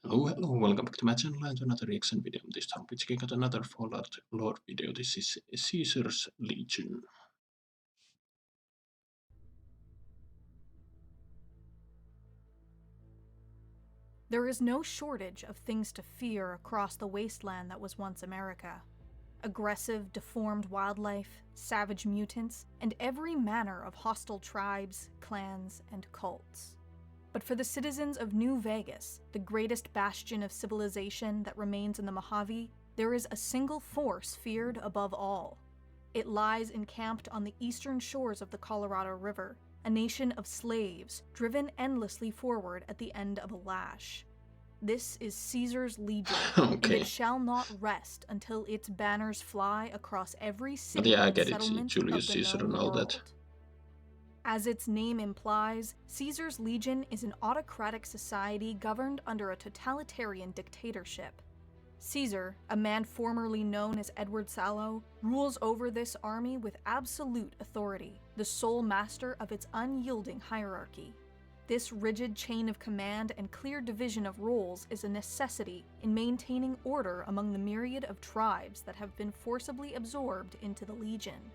Hello, welcome back to my channel and to another reaction video. This time we're checking out another Fallout lore video. This is Caesar's Legion. There is no shortage of things to fear across the wasteland that was once America. Aggressive, deformed wildlife, savage mutants, and every manner of hostile tribes, clans, and cults. But for the citizens of New Vegas, the greatest bastion of civilization that remains in the Mojave, there is a single force feared above all. It lies encamped on the eastern shores of the Colorado River, a nation of slaves driven endlessly forward at the end of a lash. This is Caesar's Legion, and Okay, it shall not rest until its banners fly across every but city yeah, I and get it. settlement Julius of the Caesar and known all that. world. As its name implies, Caesar's Legion is an autocratic society governed under a totalitarian dictatorship. Caesar, a man formerly known as Edward Sallow, rules over this army with absolute authority, the sole master of its unyielding hierarchy. This rigid chain of command and clear division of roles is a necessity in maintaining order among the myriad of tribes that have been forcibly absorbed into the Legion.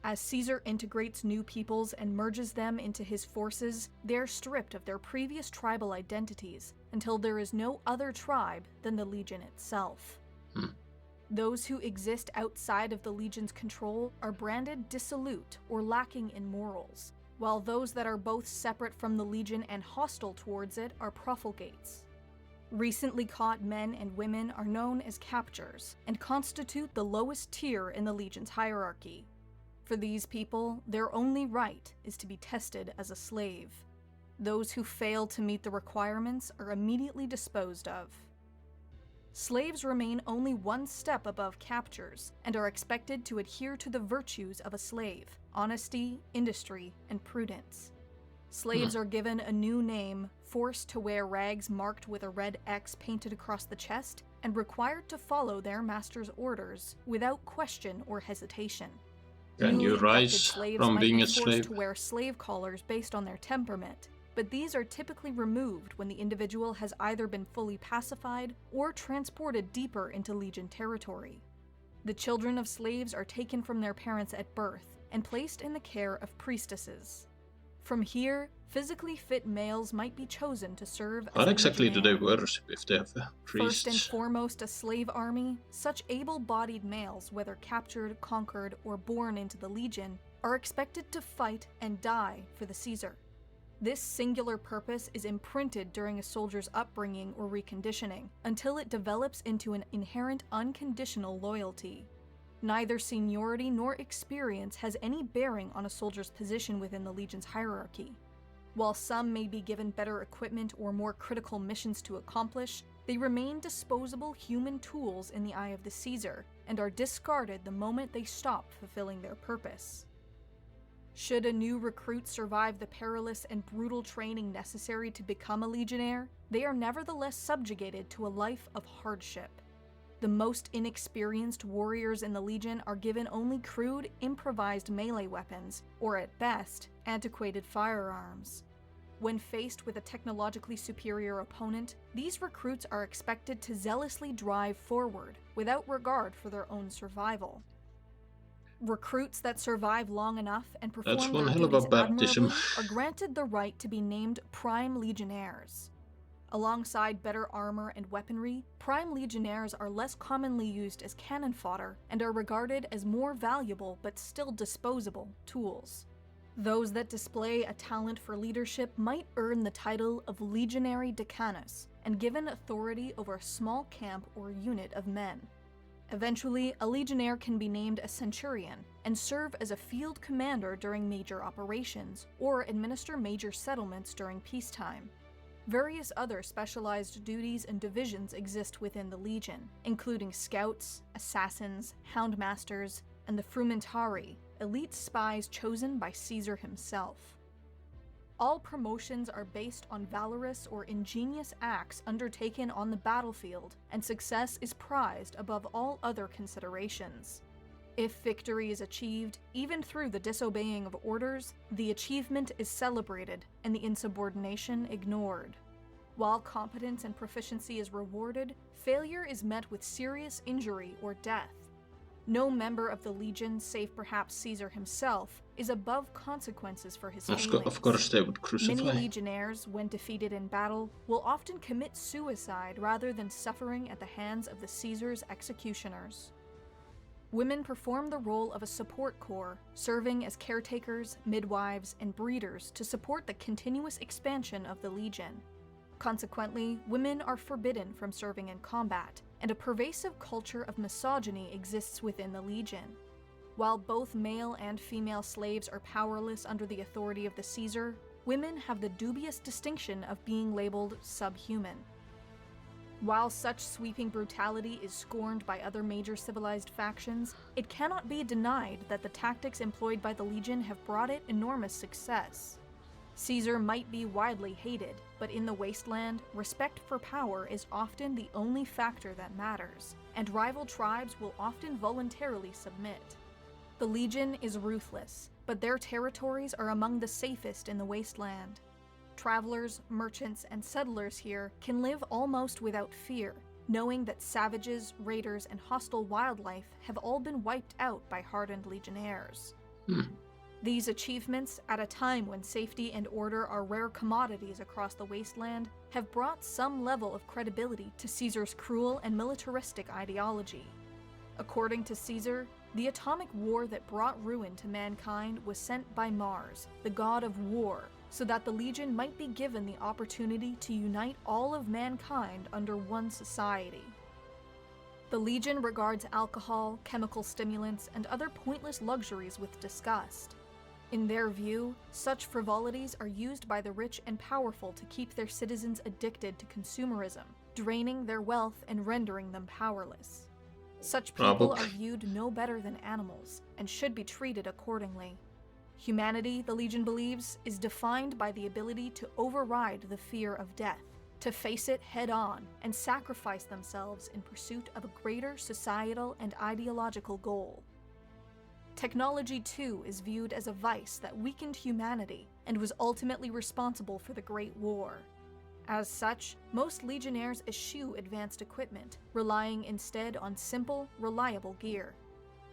As Caesar integrates new peoples and merges them into his forces, they're stripped of their previous tribal identities until there is no other tribe than the Legion itself. Hmm. Those who exist outside of the Legion's control are branded dissolute or lacking in morals, while those that are both separate from the Legion and hostile towards it are profligates. Recently caught men and women are known as captures and constitute the lowest tier in the Legion's hierarchy. For these people, their only right is to be tested as a slave. Those who fail to meet the requirements are immediately disposed of. Slaves remain only one step above captures and are expected to adhere to the virtues of a slave: honesty, industry, and prudence. Slaves are given a new name, forced to wear rags marked with a red X painted across the chest, and required to follow their master's orders without question or hesitation. Can Newly you inducted rise slaves from might being be a forced slave? to wear slave collars based on their temperament, but these are typically removed when the individual has either been fully pacified or transported deeper into Legion territory. The children of slaves are taken from their parents at birth and placed in the care of priestesses. From here, physically fit males might be chosen to serve as What a exactly do they legionnaire. worship if they have First and priests? foremost, a slave army, such able-bodied males, whether captured, conquered, or born into the Legion, are expected to fight and die for the Caesar. This singular purpose is imprinted during a soldier's upbringing or reconditioning, until it develops into an inherent unconditional loyalty. Neither seniority nor experience has any bearing on a soldier's position within the Legion's hierarchy. While some may be given better equipment or more critical missions to accomplish, they remain disposable human tools in the eye of the Caesar, and are discarded the moment they stop fulfilling their purpose. Should a new recruit survive the perilous and brutal training necessary to become a legionnaire, they are nevertheless subjugated to a life of hardship. The most inexperienced warriors in the Legion are given only crude, improvised melee weapons, or at best, antiquated firearms. When faced with a technologically superior opponent, these recruits are expected to zealously drive forward, without regard for their own survival. Recruits that survive long enough and That's perform one their hell of a duties baptism. admirably are granted the right to be named Prime Legionnaires. Alongside better armor and weaponry, Prime Legionnaires are less commonly used as cannon fodder and are regarded as more valuable but still disposable tools. Those that display a talent for leadership might earn the title of Legionary Decanus and given authority over a small camp or unit of men. Eventually, a legionnaire can be named a centurion and serve as a field commander during major operations or administer major settlements during peacetime. Various other specialized duties and divisions exist within the Legion, including scouts, assassins, houndmasters, and the frumentari, elite spies chosen by Caesar himself. All promotions are based on valorous or ingenious acts undertaken on the battlefield, and success is prized above all other considerations. If victory is achieved, even through the disobeying of orders, the achievement is celebrated and the insubordination ignored. While competence and proficiency is rewarded, failure is met with serious injury or death. No member of the Legion, save perhaps Caesar himself, is above consequences for his failings. Of course they would Many crucify. legionnaires, when defeated in battle, will often commit suicide rather than suffering at the hands of the Caesar's executioners. Women perform the role of a support corps, serving as caretakers, midwives, and breeders to support the continuous expansion of the Legion. Consequently, women are forbidden from serving in combat, and a pervasive culture of misogyny exists within the Legion. While both male and female slaves are powerless under the authority of the Caesar, women have the dubious distinction of being labeled subhuman. While such sweeping brutality is scorned by other major civilized factions, it cannot be denied that the tactics employed by the Legion have brought it enormous success. Caesar might be widely hated, but in the wasteland, respect for power is often the only factor that matters, and rival tribes will often voluntarily submit. The Legion is ruthless, but their territories are among the safest in the wasteland. Travelers, merchants, and settlers here can live almost without fear, knowing that savages, raiders, and hostile wildlife have all been wiped out by hardened legionnaires. These achievements, at a time when safety and order are rare commodities across the wasteland, have brought some level of credibility to Caesar's cruel and militaristic ideology. According to Caesar, the atomic war that brought ruin to mankind was sent by Mars, the god of war, so that the Legion might be given the opportunity to unite all of mankind under one society. The Legion regards alcohol, chemical stimulants, and other pointless luxuries with disgust. In their view, such frivolities are used by the rich and powerful to keep their citizens addicted to consumerism, draining their wealth and rendering them powerless. Such people are viewed no better than animals, and should be treated accordingly. Humanity, the Legion believes, is defined by the ability to override the fear of death, to face it head-on, and sacrifice themselves in pursuit of a greater societal and ideological goal. Technology, too, is viewed as a vice that weakened humanity and was ultimately responsible for the Great War. As such, most legionnaires eschew advanced equipment, relying instead on simple, reliable gear.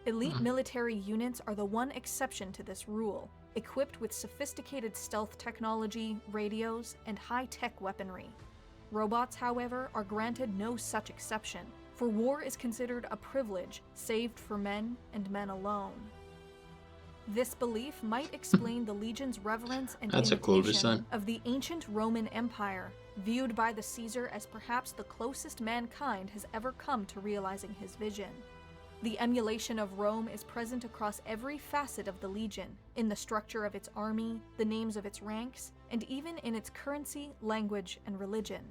Elite military units are the one exception to this rule, equipped with sophisticated stealth technology, radios, and high-tech weaponry. Robots, however, are granted no such exception, for war is considered a privilege saved for men and men alone. This belief might explain the Legion's reverence and imitation of the ancient Roman Empire, viewed by the Caesar as perhaps the closest mankind has ever come to realizing his vision. The emulation of Rome is present across every facet of the Legion, in the structure of its army, the names of its ranks, and even in its currency, language, and religion.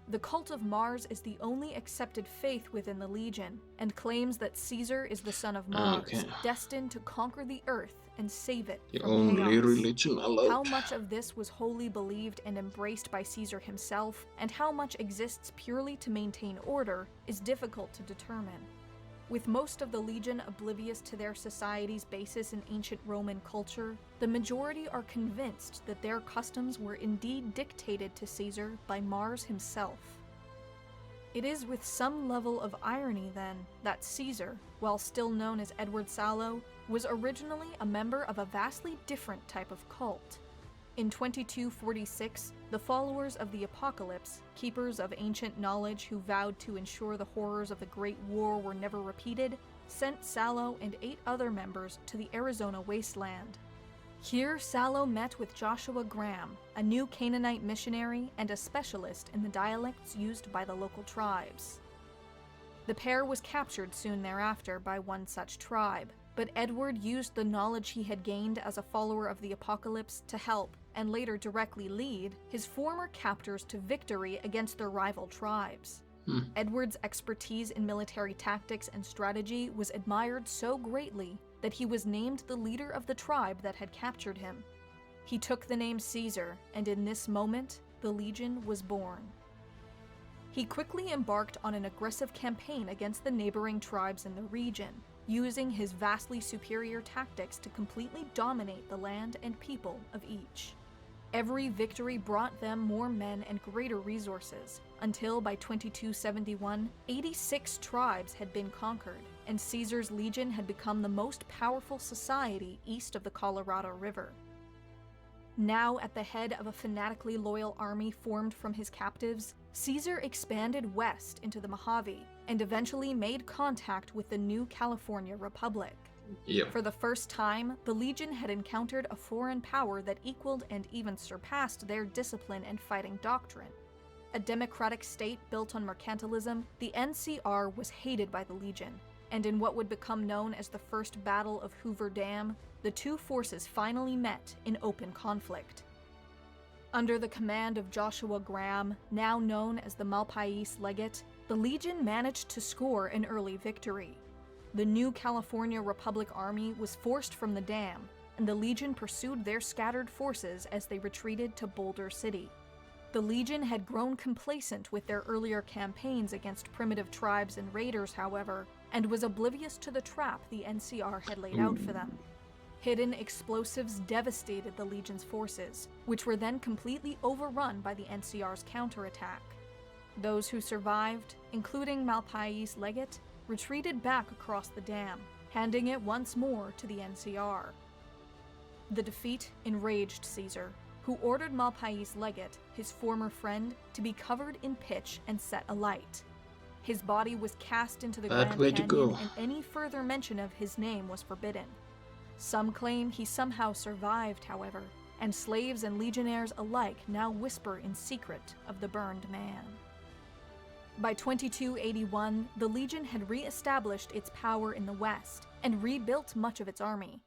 The cult of Mars is the only accepted faith within the Legion, and claims that Caesar is the son of Mars, destined to conquer the Earth and save it from chaos. Religion allowed. How much of this was wholly believed and embraced by Caesar himself, and how much exists purely to maintain order, is difficult to determine. With most of the Legion oblivious to their society's basis in ancient Roman culture, the majority are convinced that their customs were indeed dictated to Caesar by Mars himself. It is with some level of irony, then, that Caesar, while still known as Edward Sallow, was originally a member of a vastly different type of cult. In 2246, the followers of the Apocalypse, keepers of ancient knowledge who vowed to ensure the horrors of the Great War were never repeated, sent Sallow and 8 other members to the Arizona wasteland. Here, Sallow met with Joshua Graham, a new Canaanite missionary and a specialist in the dialects used by the local tribes. The pair was captured soon thereafter by one such tribe, but Edward used the knowledge he had gained as a follower of the Apocalypse to help, and later directly lead, his former captors to victory against their rival tribes. Edward's expertise in military tactics and strategy was admired so greatly that he was named the leader of the tribe that had captured him. He took the name Caesar, and in this moment, the Legion was born. He quickly embarked on an aggressive campaign against the neighboring tribes in the region, using his vastly superior tactics to completely dominate the land and people of each. Every victory brought them more men and greater resources, until by 2271, 86 tribes had been conquered, and Caesar's legion had become the most powerful society east of the Colorado River. Now at the head of a fanatically loyal army formed from his captives, Caesar expanded west into the Mojave and eventually made contact with the new California Republic. Yep. For the first time, the Legion had encountered a foreign power that equaled and even surpassed their discipline and fighting doctrine. A democratic state built on mercantilism, the NCR was hated by the Legion, and in what would become known as the First Battle of Hoover Dam, the two forces finally met in open conflict. Under the command of Joshua Graham, now known as the Malpais Legate, the Legion managed to score an early victory. The new California Republic Army was forced from the dam, and the Legion pursued their scattered forces as they retreated to Boulder City. The Legion had grown complacent with their earlier campaigns against primitive tribes and raiders, however, and was oblivious to the trap the NCR had laid out for them. Hidden explosives devastated the Legion's forces, which were then completely overrun by the NCR's counterattack. Those who survived, including Malpais Legate, retreated back across the dam, handing it once more to the NCR. The defeat enraged Caesar, who ordered Malpais Legate, his former friend, to be covered in pitch and set alight. His body was cast into the Grand Canyon, and any further mention of his name was forbidden. Some claim he somehow survived, however, and slaves and legionnaires alike now whisper in secret of the burned man. By 2281, the Legion had re-established its power in the west and rebuilt much of its army.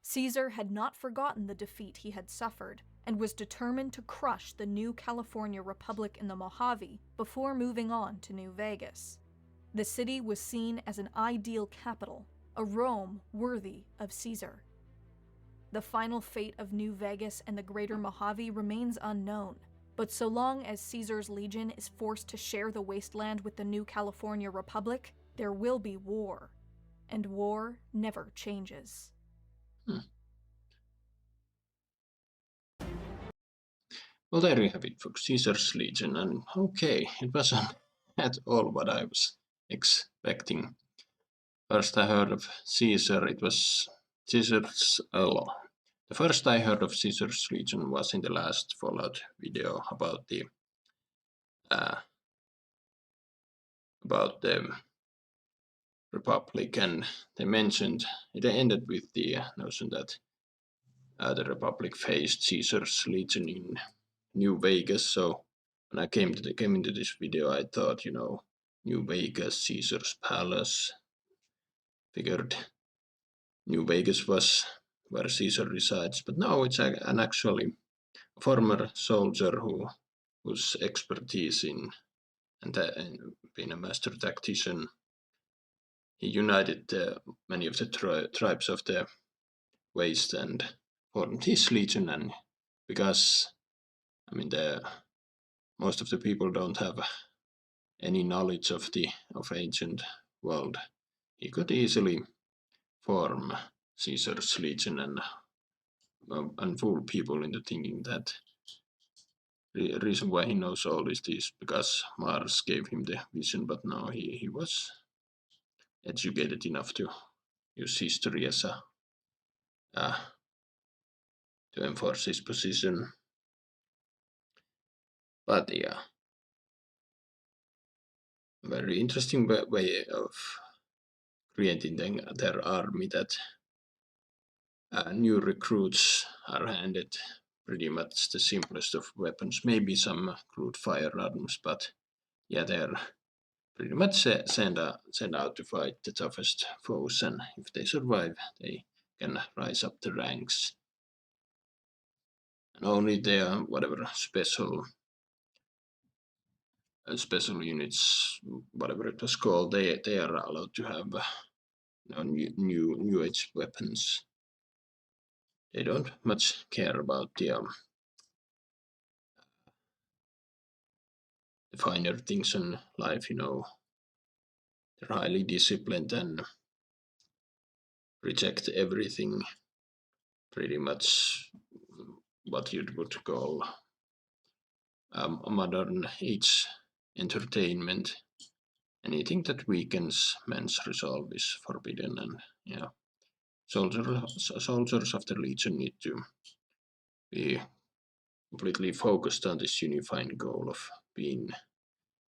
Caesar had not forgotten the defeat he had suffered and was determined to crush the new California Republic in the Mojave before moving on to New Vegas. The city was seen as an ideal capital, a Rome worthy of Caesar. The final fate of New Vegas and the greater Mojave remains unknown, but so long as Caesar's Legion is forced to share the wasteland with the new California Republic, there will be war. And war never changes. Well, there you have it, folks. Caesar's Legion, and okay, it wasn't at all what I was expecting. First I heard of Caesar, it was Caesar's law. The first I heard of Caesar's Legion was in the last Fallout video about the Republic, and they mentioned it ended with the notion that the Republic faced Caesar's Legion in New Vegas. So when I came into this video, I thought, New Vegas, Caesar's Palace. Figured New Vegas was where Caesar resides, but no, it's an actually former soldier whose expertise in being a master tactician, he united many of the tribes of the Waste and formed his legion. And because most of the people don't have any knowledge of ancient world, he could easily form Caesar's Legion and fool people into thinking that the reason why he knows all this is because Mars gave him the vision, but no, he was educated enough to use history as to enforce his position. But yeah, very interesting way of creating their army, that new recruits are handed pretty much the simplest of weapons, maybe some crude firearms, but yeah, they're pretty much sent out to fight the toughest foes, and if they survive, they can rise up the ranks. And only the whatever special units, whatever it was called, they are allowed to have new age weapons. They don't much care about the finer things in life, They're highly disciplined and reject everything pretty much what you would call modern age entertainment. Anything that weakens men's resolve is forbidden, and yeah, soldiers of the Legion need to be completely focused on this unifying goal of being.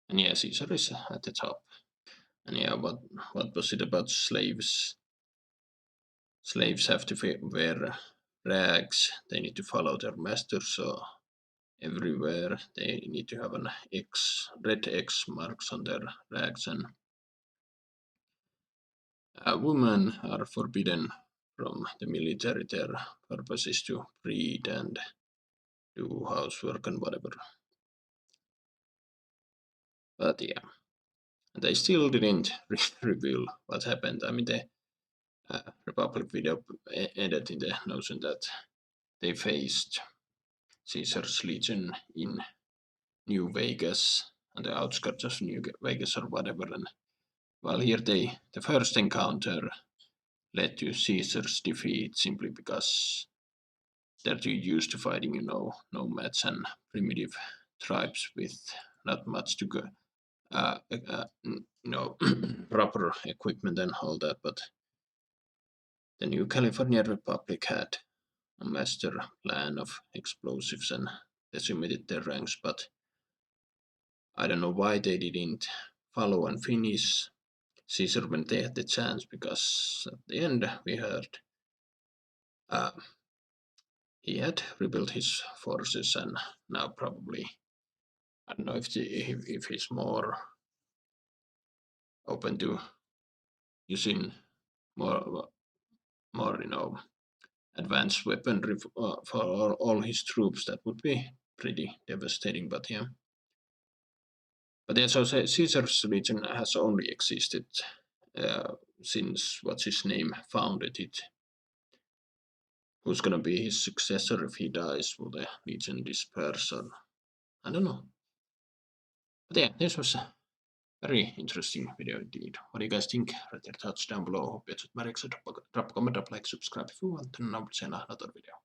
And yeah, Caesar is at the top. And yeah, what was it about slaves? Slaves have to wear rags. They need to follow their masters. So everywhere they need to have an red X marks on their rags, and women are forbidden from the military. Their purpose is to breed and do housework and whatever. But yeah, they still didn't reveal what happened. I mean, the Republic video ended in the notion that they faced Caesar's Legion in New Vegas, on the outskirts of New Vegas or whatever. And well, here the first encounter led to Caesar's defeat simply because they're too used to fighting, nomads and primitive tribes with not much to go, proper equipment and all that. But the New California Republic had a master plan of explosives and decimated their ranks, but I don't know why they didn't follow and finish Caesar when they had the chance, because at the end we heard uh, he had rebuilt his forces, and now probably I don't know if he's more open to using more advanced weaponry for all his troops. That would be pretty devastating. But yeah. But yeah, so Caesar's Legion has only existed since what's his name founded it. Who's gonna be his successor if he dies? Will the Legion disperse? Or I don't know. But yeah, this was a very interesting video indeed. What do you guys think? Write your thoughts down below. Hope you enjoyed my reaction. Drop a comment, drop a like, subscribe if you want, and I will see you in another video.